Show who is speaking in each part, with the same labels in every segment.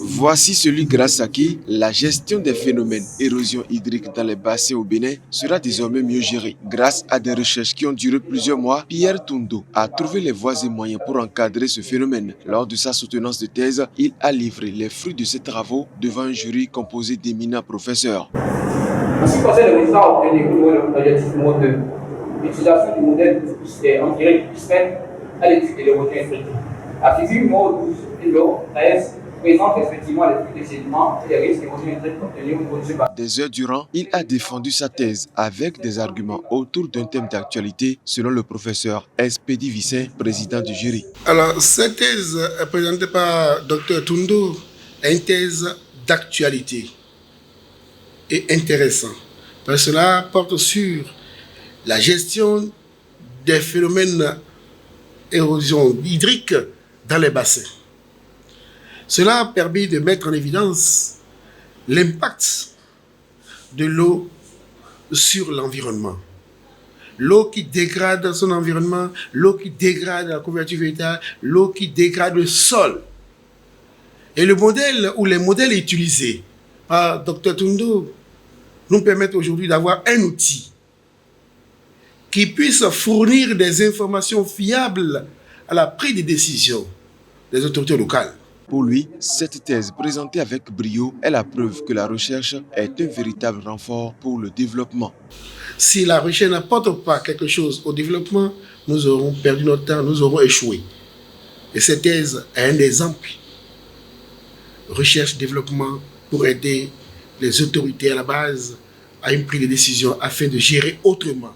Speaker 1: Voici celui grâce à qui la gestion des phénomènes érosion hydrique dans les bassins au Bénin sera désormais mieux gérée. Grâce à des recherches qui ont duré plusieurs mois, Pierre Tundo a trouvé les voies et moyens pour encadrer ce phénomène. Lors de sa soutenance de thèse, il a livré les fruits de ses travaux devant un jury composé d'éminents professeurs.
Speaker 2: En ce qui concerne les résultats obtenus au niveau de l'objectif numéro 2, l'utilisation du modèle empirique PISPEN à l'étude de l'érosion hydrique. La figure numéro 12 et numéro 13 présente effectivement les flux de sédiments et les risques d'érosion hydrique obtenus au niveau de ce bassin.
Speaker 1: Des heures durant, il a défendu sa thèse avec des arguments autour d'un thème d'actualité, selon le professeur Espédi Vissin, président du jury.
Speaker 3: Alors, cette thèse présentée par Dr Tundo est une thèse d'actualité et intéressante, parce que cela porte sur la gestion des phénomènes d'érosion hydrique dans les bassins. Cela a permis de mettre en évidence l'impact de l'eau sur l'environnement. L'eau qui dégrade son environnement, l'eau qui dégrade la couverture végétale, l'eau qui dégrade le sol. Et le modèle ou les modèles utilisés par Dr Tundo nous permettent aujourd'hui d'avoir un outil qui puisse fournir des informations fiables à la prise de décision des autorités locales.
Speaker 1: Pour lui, cette thèse présentée avec brio est la preuve que la recherche est un véritable renfort pour le développement.
Speaker 3: Si la recherche n'apporte pas quelque chose au développement, nous aurons perdu notre temps, nous aurons échoué. Et cette thèse est un exemple. Recherche-développement pour aider les autorités à la base à une prise de décision afin de gérer autrement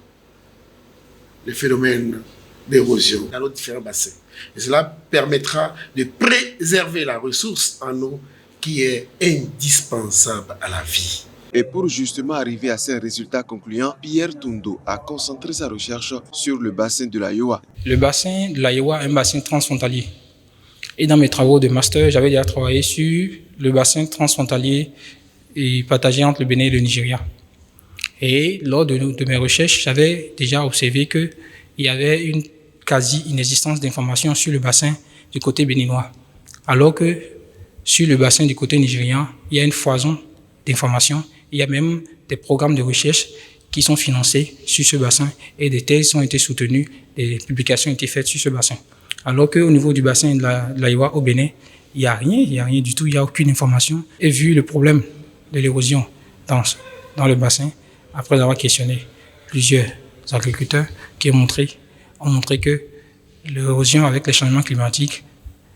Speaker 3: les phénomènes d'érosion dans nos différents bassins. Et cela permettra de préserver la ressource en eau qui est indispensable à la vie.
Speaker 1: Et pour justement arriver à ces résultats concluants, Pierre Tundo a concentré sa recherche sur le bassin de la Yoa.
Speaker 4: Le bassin de la Yoa est un bassin transfrontalier. Et dans mes travaux de master, j'avais déjà travaillé sur le bassin transfrontalier et partagé entre le Bénin et le Nigeria. Et lors de mes recherches, j'avais déjà observé qu'il y avait une quasi-inexistence d'informations sur le bassin du côté béninois. Alors que sur le bassin du côté nigérian, il y a une foison d'informations. Il y a même des programmes de recherche qui sont financés sur ce bassin et des thèses ont été soutenues, des publications ont été faites sur ce bassin. Alors qu'au niveau du bassin de la Yoa au Bénin, il n'y a rien du tout, il n'y a aucune information. Et vu le problème de l'érosion dans le bassin, après avoir questionné plusieurs agriculteurs qui ont montré que l'érosion avec les changements climatiques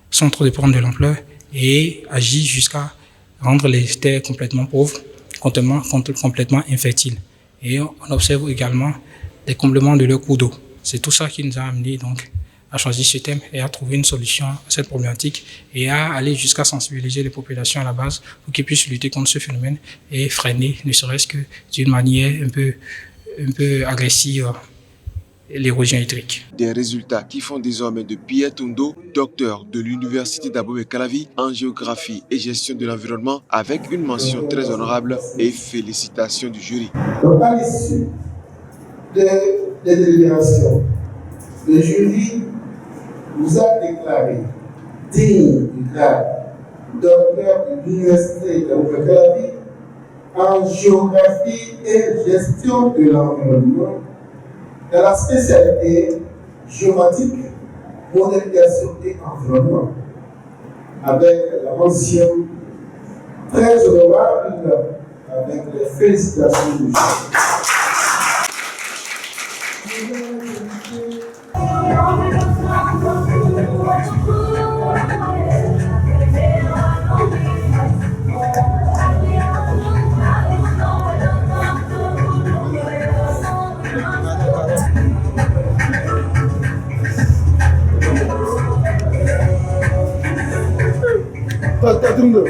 Speaker 4: sont en train de prendre de l'ampleur et agit jusqu'à rendre les terres complètement pauvres, complètement infertiles. Et on observe également des comblements de leurs cours d'eau. C'est tout ça qui nous a amené donc à choisir ce thème et à trouver une solution à cette problématique et à aller jusqu'à sensibiliser les populations à la base pour qu'ils puissent lutter contre ce phénomène et freiner, ne serait-ce que d'une manière un peu agressive, l'érosion hydrique.
Speaker 1: Des résultats qui font désormais de Pierre Tundo, docteur de l'Université d'Abomey-Calavi en géographie et gestion de l'environnement, avec une mention très honorable et félicitations du jury.
Speaker 5: Donc à l'issue des délibérations, le jury vous a déclaré digne du grade docteur de l'Université d'Abomey-Calavi en géographie et gestion de l'environnement dans la spécialité géomatique, modélisation et environnement, avec la mention très honorable, avec les félicitations du jury. Dr Tundo.